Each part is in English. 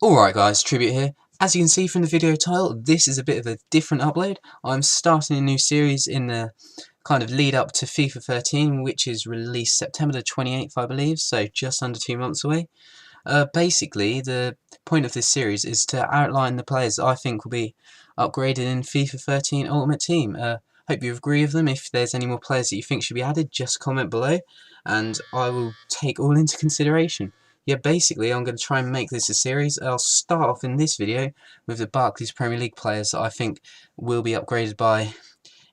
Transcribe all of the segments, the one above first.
Alright guys, Tribute here. As you can see from the video title, this is a bit of a different upload. I'm starting a new series in the kind of lead up to FIFA 13, which is released September the 28th, I believe, so just under 2 months away. Basically, the point of this series is to outline the players I think will be upgraded in FIFA 13 Ultimate Team. Hope you agree with them. If there's any more players that you think should be added, just comment below, and I will take all into consideration. Yeah, basically, I'm going to try and make this a series. I'll start off in this video with the Barclays Premier League players that I think will be upgraded by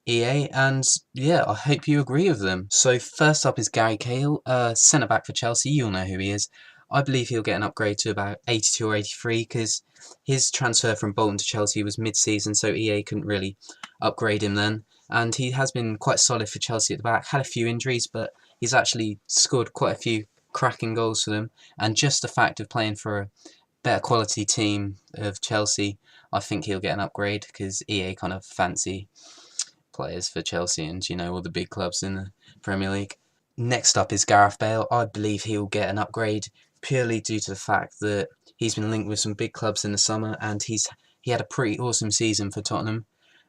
EA, and yeah, I hope you agree with them. So first up is Gary Cahill, centre-back for Chelsea. You'll know who he is. I believe he'll get an upgrade to about 82 or 83 because his transfer from Bolton to Chelsea was mid-season, so EA couldn't really upgrade him then. And he has been quite solid for Chelsea at the back. Had a few injuries, but he's actually scored quite a few cracking goals for them. And just the fact of playing for a better quality team of Chelsea, I think he'll get an upgrade because EA kind of fancy players for Chelsea and, you know, all the big clubs in the Premier League. Next up is Gareth Bale. I believe he'll get an upgrade purely due to the fact that he's been linked with some big clubs in the summer and he had a pretty awesome season for Tottenham.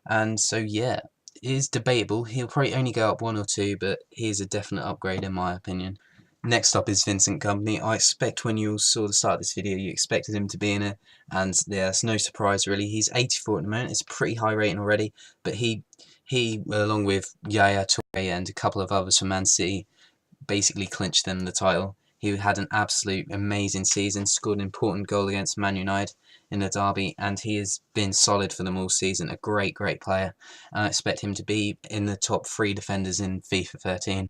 And so, yeah, it is debatable. He'll probably only go up 1 or 2, but he's a definite upgrade in my opinion. Next up is Vincent Kompany. I expect when you saw the start of this video, you expected him to be in it, and yeah, it's no surprise really. He's 84 at the moment. It's a pretty high rating already, but he along with Yaya Toure and a couple of others from Man City, basically clinched them the title. He had an absolute amazing season, scored an important goal against Man United in the derby, and he has been solid for them all season. A great player, and I expect him to be in the top 3 defenders in FIFA 13.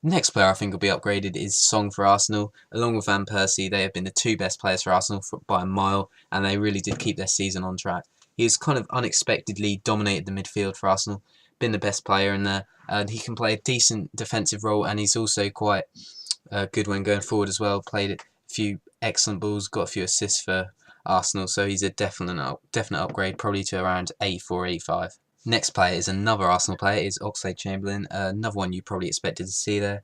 Next player I think will be upgraded is Song for Arsenal. Along with Van Persie, they have been the 2 best players for Arsenal by a mile, and they really did keep their season on track. He's kind of unexpectedly dominated the midfield for Arsenal, been the best player in there, and he can play a decent defensive role, and he's also quite good when going forward as well. Played a few excellent balls, got a few assists for Arsenal, so he's a definite upgrade, probably to around 84, 85. Next player is another Arsenal player, is Oxlade-Chamberlain, another one you probably expected to see there.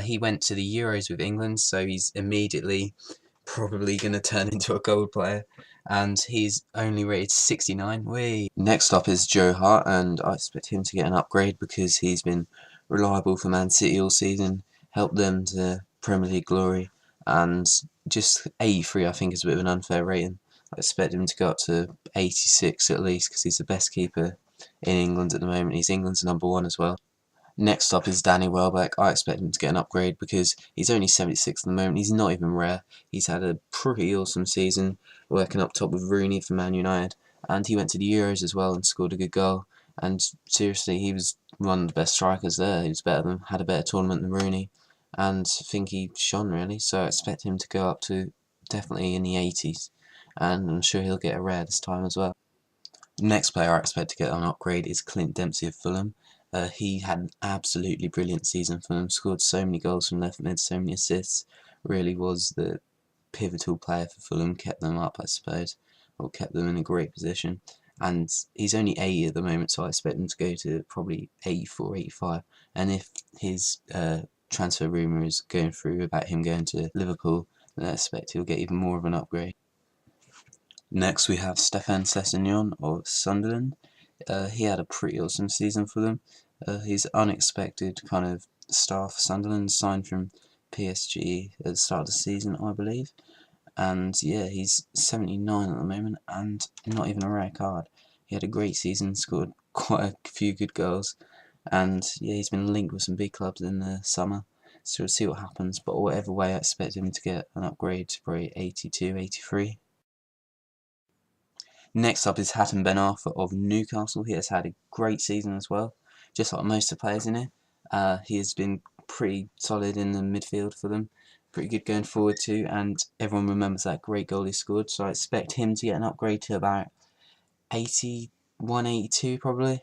He went to the Euros with England, so he's immediately probably going to turn into a gold player, and he's only rated 69. Whee! Next up is Joe Hart, and I expect him to get an upgrade because he's been reliable for Man City all season, helped them to Premier League glory, and just 83 I think is a bit of an unfair rating. I expect him to go up to 86 at least because he's the best keeper in England at the moment. He's England's #1 as well. Next up is Danny Welbeck. I expect him to get an upgrade because he's only 76 at the moment. He's not even rare. He's had a pretty awesome season working up top with Rooney for Man United, and he went to the Euros as well and scored a good goal. And seriously, he was one of the best strikers there. He was had a better tournament than Rooney, and I think he shone really. So I expect him to go up to definitely in the 80s, and I'm sure he'll get a rare this time as well. Next player I expect to get an upgrade is Clint Dempsey of Fulham. He had an absolutely brilliant season for them, scored so many goals from left mid, so many assists, really was the pivotal player for Fulham, kept them up I suppose, or kept them in a great position. And he's only 80 at the moment, so I expect him to go to probably 84, 85. And if his transfer rumour is going through about him going to Liverpool, then I expect he'll get even more of an upgrade. Next we have Stéphane Sessegnon of Sunderland. He had a pretty awesome season for them. He's unexpected kind of star for Sunderland, signed from PSG at the start of the season, I believe. And yeah, he's 79 at the moment and not even a rare card. He had a great season, scored quite a few good goals, and yeah, he's been linked with some big clubs in the summer. So we'll see what happens, but whatever way I expect him to get an upgrade to probably 82, 83. Next up is Hatem Ben Arfa of Newcastle. He has had a great season as well, just like most of the players in here. He has been pretty solid in the midfield for them, pretty good going forward too, and everyone remembers that great goal he scored, so I expect him to get an upgrade to about 81, 82 probably.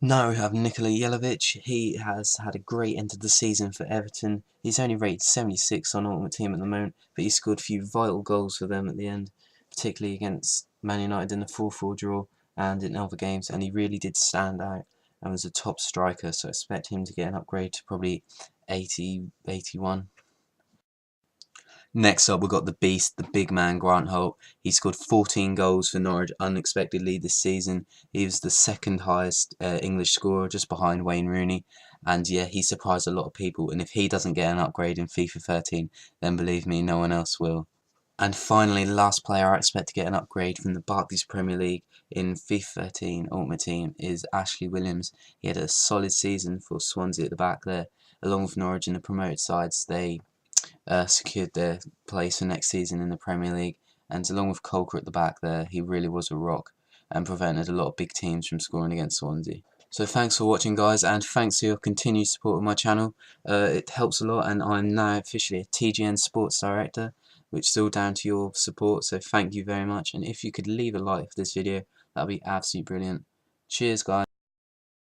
Now we have Nikola Jelavic. He has had a great end of the season for Everton. He's only rated 76 on Ultimate Team at the moment, but he scored a few vital goals for them at the end, particularly against Man United in the 4-4 draw and in other games, and he really did stand out and was a top striker, so I expect him to get an upgrade to probably 80, 81. Next up, we've got the beast, the big man, Grant Holt. He scored 14 goals for Norwich unexpectedly this season. He was the second highest English scorer, just behind Wayne Rooney. And yeah, he surprised a lot of people. And if he doesn't get an upgrade in FIFA 13, then believe me, no one else will. And finally, the last player I expect to get an upgrade from the Barclays Premier League in FIFA 13 Ultimate Team is Ashley Williams. He had a solid season for Swansea at the back there. Along with Norwich and the promoted sides, they secured their place for next season in the Premier League. And along with Colker at the back there, he really was a rock and prevented a lot of big teams from scoring against Swansea. So thanks for watching, guys, and thanks for your continued support of my channel. It helps a lot, and I'm now officially a TGN Sports Director, which is all down to your support, so thank you very much. And if you could leave a like for this video, that would be absolutely brilliant. Cheers, guys.